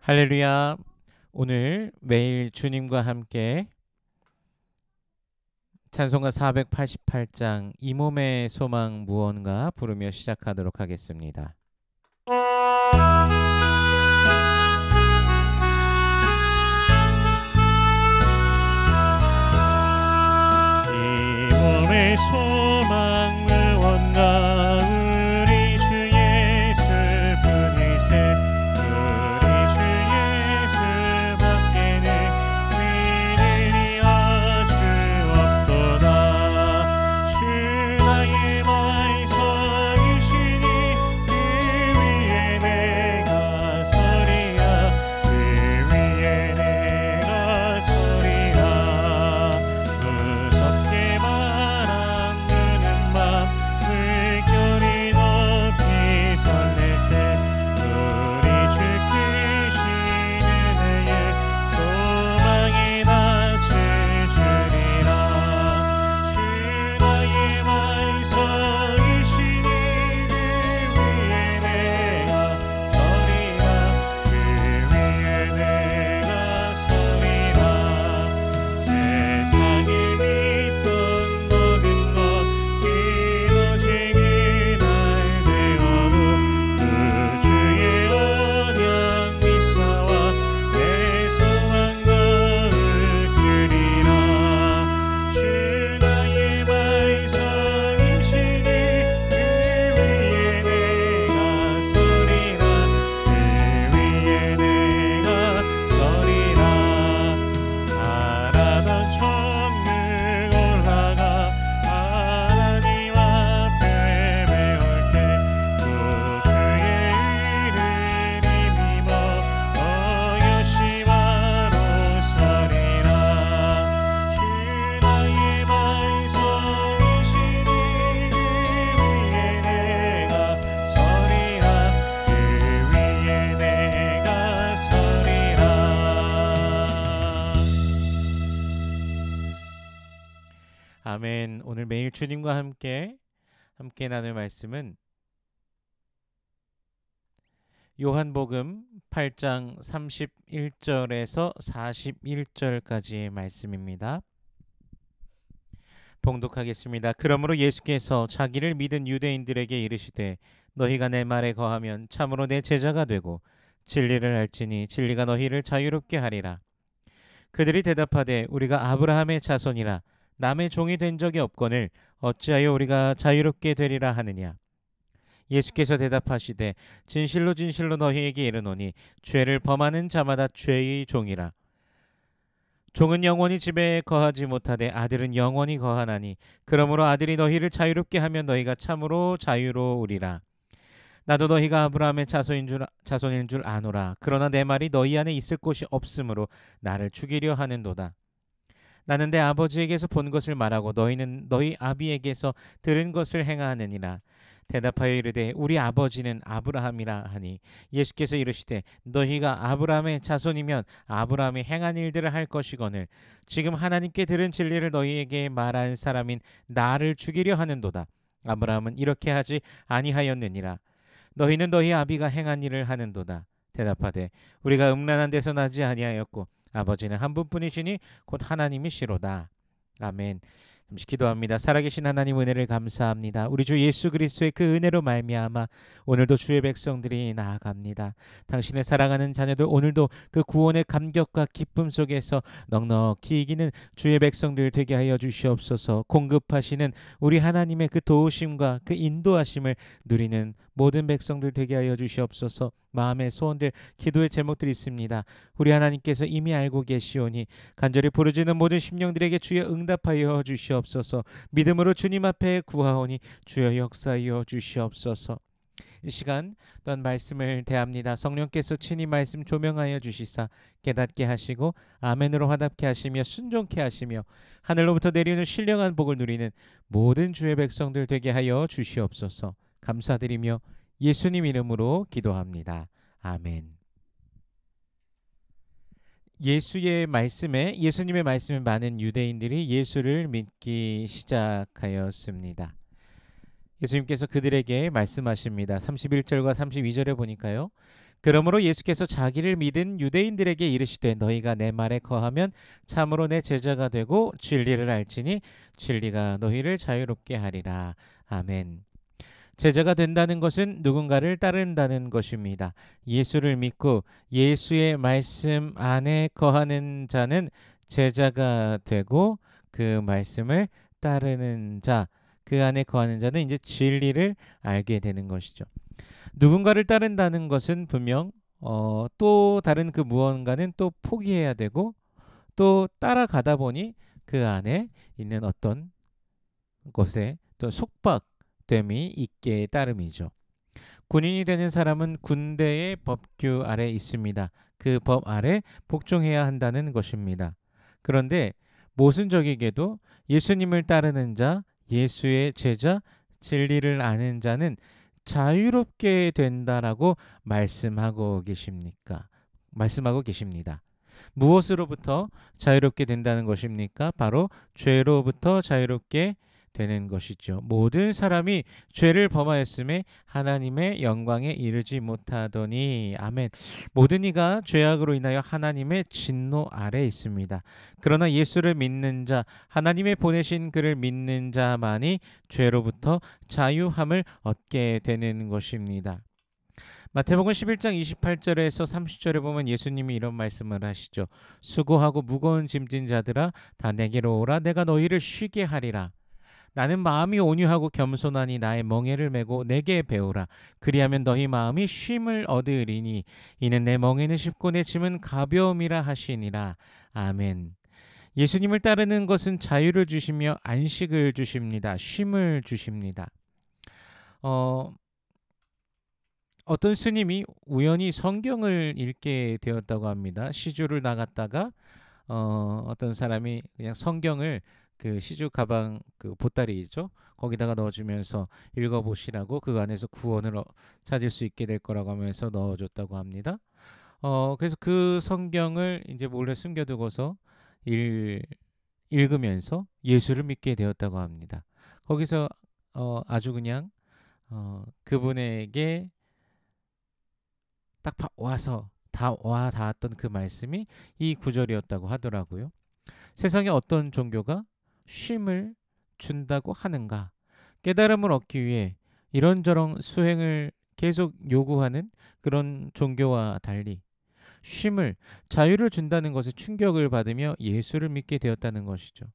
할렐루야. 오늘 매일 주님과 함께 찬송가 488장 이 몸의 소망 무언가 부르며 시작하도록 하겠습니다. 이 몸의 소망 무언가 우리 주 예수뿐이세. 아멘. 오늘 매일 주님과 함께 나눌 말씀은 요한복음 8장 31절에서 41절까지의 말씀입니다. 봉독하겠습니다. 그러므로 예수께서 자기를 믿은 유대인들에게 이르시되 너희가 내 말에 거하면 참으로 내 제자가 되고 진리를 알지니 진리가 너희를 자유롭게 하리라. 그들이 대답하되 우리가 아브라함의 자손이라 남의 종이 된 적이 없거늘 어찌하여 우리가 자유롭게 되리라 하느냐. 예수께서 대답하시되 진실로 진실로 너희에게 이르노니 죄를 범하는 자마다 죄의 종이라. 종은 영원히 집에 거하지 못하되 아들은 영원히 거하나니 그러므로 아들이 너희를 자유롭게 하면 너희가 참으로 자유로우리라. 나도 너희가 아브라함의 자손인 줄 아노라. 그러나 내 말이 너희 안에 있을 곳이 없으므로 나를 죽이려 하는도다. 나는 내 아버지에게서 본 것을 말하고 너희는 너희 아비에게서 들은 것을 행하느니라. 대답하여 이르되 우리 아버지는 아브라함이라 하니 예수께서 이르시되 너희가 아브라함의 자손이면 아브라함이 행한 일들을 할 것이거늘 지금 하나님께 들은 진리를 너희에게 말한 사람인 나를 죽이려 하는도다. 아브라함은 이렇게 하지 아니하였느니라. 너희는 너희 아비가 행한 일을 하는도다. 대답하되 우리가 음란한 데서 나지 아니하였고 아버지는 한 분뿐이시니 곧 하나님이시로다. 아멘. 잠시 기도합니다. 살아계신 하나님 은혜를 감사합니다. 우리 주 예수 그리스도의 그 은혜로 말미암아 오늘도 주의 백성들이 나아갑니다. 당신의 사랑하는 자녀들 오늘도 그 구원의 감격과 기쁨 속에서 넉넉히 이기는 주의 백성들 되게 하여 주시옵소서. 공급하시는 우리 하나님의 그 도우심과 그 인도하심을 누리는 모든 백성들 되게 하여 주시옵소서. 마음의 소원들, 기도의 제목들이 있습니다. 우리 하나님께서 이미 알고 계시오니 간절히 부르짖는 모든 심령들에게 주여 응답하여 주시옵소서. 믿음으로 주님 앞에 구하오니 주여 역사하여 주시옵소서. 이 시간 또한 말씀을 대합니다. 성령께서 친히 말씀 조명하여 주시사 깨닫게 하시고 아멘으로 화답케 하시며 순종케 하시며 하늘로부터 내리는 신령한 복을 누리는 모든 주의 백성들 되게 하여 주시옵소서. 감사드리며 예수님 이름으로 기도합니다. 아멘. 예수님의 말씀에 많은 유대인들이 예수를 믿기 시작하였습니다. 예수님께서 그들에게 말씀하십니다. 31절과 32절에 보니까요. 그러므로 예수께서 자기를 믿은 유대인들에게 이르시되 너희가 내 말에 거하면 참으로 내 제자가 되고 진리를 알지니 진리가 너희를 자유롭게 하리라. 아멘. 제자가 된다는 것은 누군가를 따른다는 것입니다. 예수를 믿고 예수의 말씀 안에 거하는 자는 제자가 되고 그 말씀을 따르는 자, 그 안에 거하는 자는 이제 진리를 알게 되는 것이죠. 누군가를 따른다는 것은 분명 또 다른 그 무언가는 또 포기해야 되고 또 따라가다 보니 그 안에 있는 어떤 것에 또 속박됨이 있게 따름이죠. 군인이 되는 사람은 군대의 법규 아래 있습니다. 그 법 아래 복종해야 한다는 것입니다. 그런데 모순적이게도 예수님을 따르는 자, 예수의 제자, 진리를 아는 자는 자유롭게 된다라고 말씀하고 계십니다. 무엇으로부터 자유롭게 된다는 것입니까? 바로 죄로부터 자유롭게 되는 것이죠. 모든 사람이 죄를 범하였음에 하나님의 영광에 이르지 못하더니 아멘. 모든 이가 죄악으로 인하여 하나님의 진노 아래 있습니다. 그러나 예수를 믿는 자, 하나님의 보내신 그를 믿는 자만이 죄로부터 자유함을 얻게 되는 것입니다. 마태복음 11장 28절에서 30절에 보면 예수님이 이런 말씀을 하시죠. 수고하고 무거운 짐진 자들아 다 내게로 오라 내가 너희를 쉬게 하리라. 나는 마음이 온유하고 겸손하니 나의 멍에를 메고 내게 배우라. 그리하면 너희 마음이 쉼을 얻으리니 이는 내 멍에는 쉽고 내 짐은 가벼움이라 하시니라. 아멘. 예수님을 따르는 것은 자유를 주시며 안식을 주십니다. 쉼을 주십니다. 어떤 스님이 우연히 성경을 읽게 되었다고 합니다. 시주를 나갔다가 어떤 사람이 그냥 성경을 그 시주 가방 그 보따리죠. 거기다가 넣어주면서 읽어보시라고 그 안에서 구원을 찾을 수 있게 될 거라고 하면서 넣어줬다고 합니다. 그래서 그 성경을 이제 몰래 숨겨두고서 읽으면서 예수를 믿게 되었다고 합니다. 거기서 아주 그냥 그분에게 딱 와서 와 닿았던 그 말씀이 이 구절이었다고 하더라고요. 세상에 어떤 종교가 쉼을 준다고 하는가? 깨달음을 얻기 위해 이런저런 수행을 계속 요구하는 그런 종교와 달리 쉼을, 자유를 준다는 것에 충격을 받으며 예수를 믿게 되었다는 것이죠.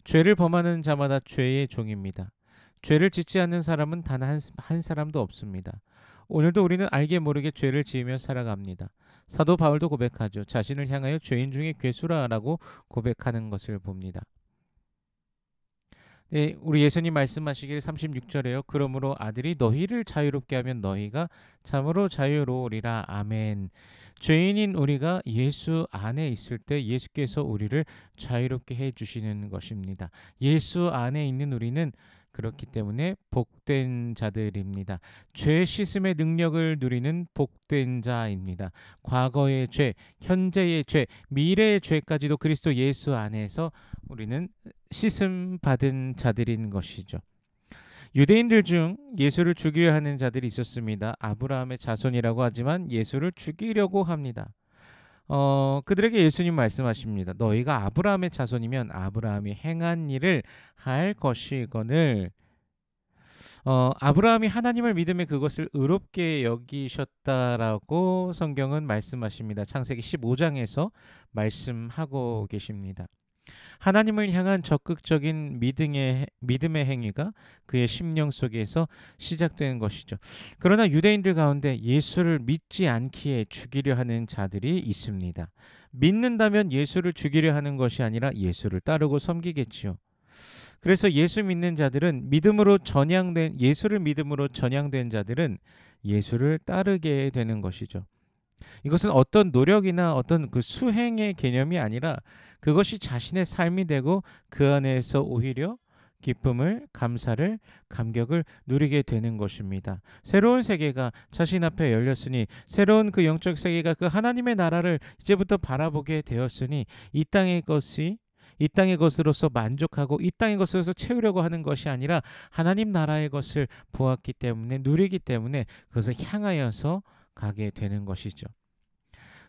죄를 범하는 자마다 죄의 종입니다. 죄를 짓지 않는 사람은 단 한 사람도 없습니다. 오늘도 우리는 알게 모르게 죄를 지으며 살아갑니다. 사도 바울도 고백하죠. 자신을 향하여 죄인 중에 괴수라라고 고백하는 것을 봅니다. 네, 우리 예수님 말씀하시길 36절에요. 그러므로 아들이 너희를 자유롭게 하면 너희가 참으로 자유로우리라. 아멘. 죄인인 우리가 예수 안에 있을 때 예수께서 우리를 자유롭게 해주시는 것입니다. 예수 안에 있는 우리는 그렇기 때문에 복된 자들입니다. 죄 씻음의 능력을 누리는 복된 자입니다. 과거의 죄, 현재의 죄, 미래의 죄까지도 그리스도 예수 안에서 우리는 씻음 받은 자들인 것이죠. 유대인들 중 예수를 죽이려 하는 자들이 있었습니다. 아브라함의 자손이라고 하지만 예수를 죽이려고 합니다. 그들에게 예수님 말씀하십니다. 너희가 아브라함의 자손이면 아브라함이 행한 일을 할 것이거늘 아브라함이 하나님을 믿음에 그것을 의롭게 여기셨다라고 성경은 말씀하십니다. 창세기 15장에서 말씀하고 계십니다. 하나님을 향한 적극적인 믿음의 행위가 그의 심령 속에서 시작되는 것이죠. 그러나 유대인들 가운데 예수를 믿지 않기에 죽이려 하는 자들이 있습니다. 믿는다면 예수를 죽이려 하는 것이 아니라 예수를 따르고 섬기겠지요. 그래서 예수 믿는 자들은 예수를 믿음으로 전향된 자들은 예수를 따르게 되는 것이죠. 이것은 어떤 노력이나 어떤 그 수행의 개념이 아니라 그것이 자신의 삶이 되고 그 안에서 오히려 기쁨을, 감사를, 감격을 누리게 되는 것입니다. 새로운 세계가 자신 앞에 열렸으니 새로운 그 영적 세계가 그 하나님의 나라를 이제부터 바라보게 되었으니 이 땅의 것으로서 만족하고 이 땅의 것으로서 채우려고 하는 것이 아니라 하나님 나라의 것을 보았기 때문에 누리기 때문에 그것을 향하여서 가게 되는 것이죠.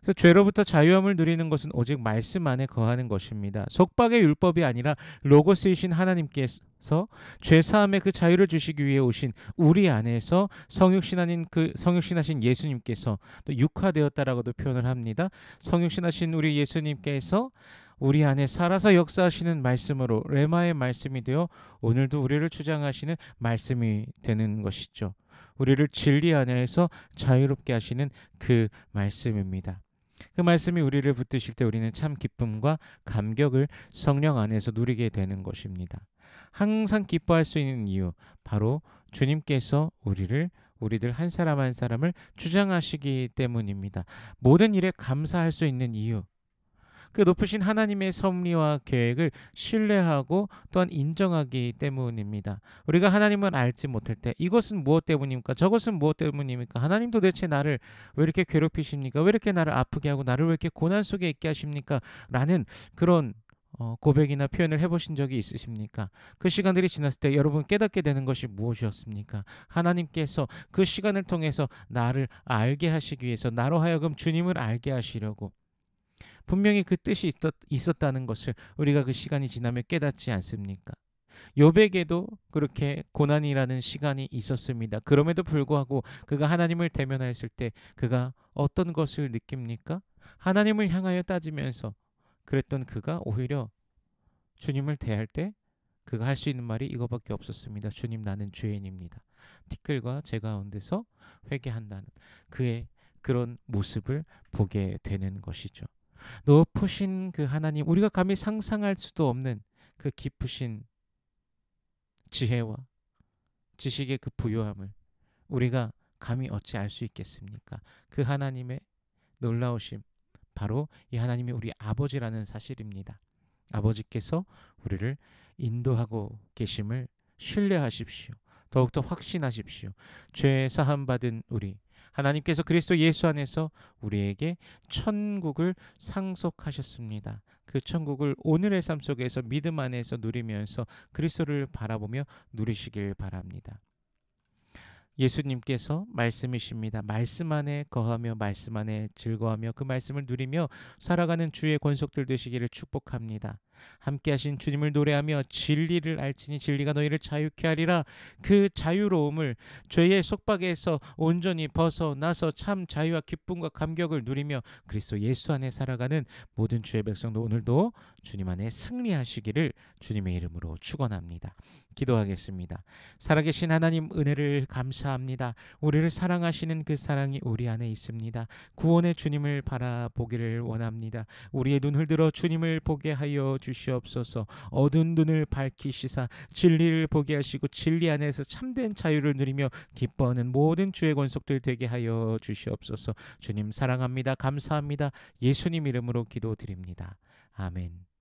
그래서 죄로부터 자유함을 누리는 것은 오직 말씀 안에 거하는 것입니다. 속박의 율법이 아니라 로고스이신 하나님께서 죄 사함의 그 자유를 주시기 위해 오신 우리 안에서 성육신하신 예수님께서 또 육화되었다라고도 표현을 합니다. 성육신하신 우리 예수님께서 우리 안에 살아서 역사하시는 말씀으로 레마의 말씀이 되어 오늘도 우리를 주장하시는 말씀이 되는 것이죠. 우리를 진리 안에서 자유롭게 하시는 그 말씀입니다. 그 말씀이 우리를 붙드실 때 우리는 참 기쁨과 감격을 성령 안에서 누리게 되는 것입니다. 항상 기뻐할 수 있는 이유, 바로 주님께서 우리들 한 사람 한 사람을 주장하시기 때문입니다. 모든 일에 감사할 수 있는 이유, 그 높으신 하나님의 섭리와 계획을 신뢰하고 또한 인정하기 때문입니다. 우리가 하나님을 알지 못할 때 이것은 무엇 때문입니까? 저것은 무엇 때문입니까? 하나님 도대체 나를 왜 이렇게 괴롭히십니까? 왜 이렇게 나를 아프게 하고 나를 왜 이렇게 고난 속에 있게 하십니까? 라는 그런 고백이나 표현을 해보신 적이 있으십니까? 그 시간들이 지났을 때 여러분 깨닫게 되는 것이 무엇이었습니까? 하나님께서 그 시간을 통해서 나를 알게 하시기 위해서 나로 하여금 주님을 알게 하시려고 분명히 그 뜻이 있었다는 것을 우리가 그 시간이 지나면 깨닫지 않습니까? 욥에게도 그렇게 고난이라는 시간이 있었습니다. 그럼에도 불구하고 그가 하나님을 대면하였을 때 그가 어떤 것을 느낍니까? 하나님을 향하여 따지면서 그랬던 그가 오히려 주님을 대할 때 그가 할 수 있는 말이 이거밖에 없었습니다. 주님, 나는 죄인입니다. 티끌과 제 가운데서 회개한다는 그의 그런 모습을 보게 되는 것이죠. 높으신 그 하나님, 우리가 감히 상상할 수도 없는 그 깊으신 지혜와 지식의 그 부요함을 우리가 감히 어찌 알 수 있겠습니까? 그 하나님의 놀라우심, 바로 이 하나님이 우리 아버지라는 사실입니다. 아버지께서 우리를 인도하고 계심을 신뢰하십시오. 더욱더 확신하십시오. 죄 사함 받은 우리, 하나님께서 그리스도 예수 안에서 우리에게 천국을 상속하셨습니다. 그 천국을 오늘의 삶 속에서 믿음 안에서 누리면서 그리스도를 바라보며 누리시길 바랍니다. 예수님께서 말씀이십니다. 말씀 안에 거하며 말씀 안에 즐거워하며 그 말씀을 누리며 살아가는 주의 권속들 되시기를 축복합니다. 함께 하신 주님을 노래하며 진리를 알지니 진리가 너희를 자유케 하리라. 그 자유로움을 죄의 속박에서 온전히 벗어나서 참 자유와 기쁨과 감격을 누리며 그리스도 예수 안에 살아가는 모든 주의 백성도 오늘도 주님 안에 승리하시기를 주님의 이름으로 축원합니다. 기도하겠습니다. 살아계신 하나님, 은혜를 감사합니다. 우리를 사랑하시는 그 사랑이 우리 안에 있습니다. 구원의 주님을 바라보기를 원합니다. 우리의 눈을 들어 주님을 보게 하여 주시옵소서. 어두운 눈을 밝히시사 진리를 보게 하시고 진리 안에서 참된 자유를 누리며 기뻐하는 모든 주의 권속들 되게 하여 주시옵소서. 주님 사랑합니다. 감사합니다. 예수님 이름으로 기도드립니다. 아멘.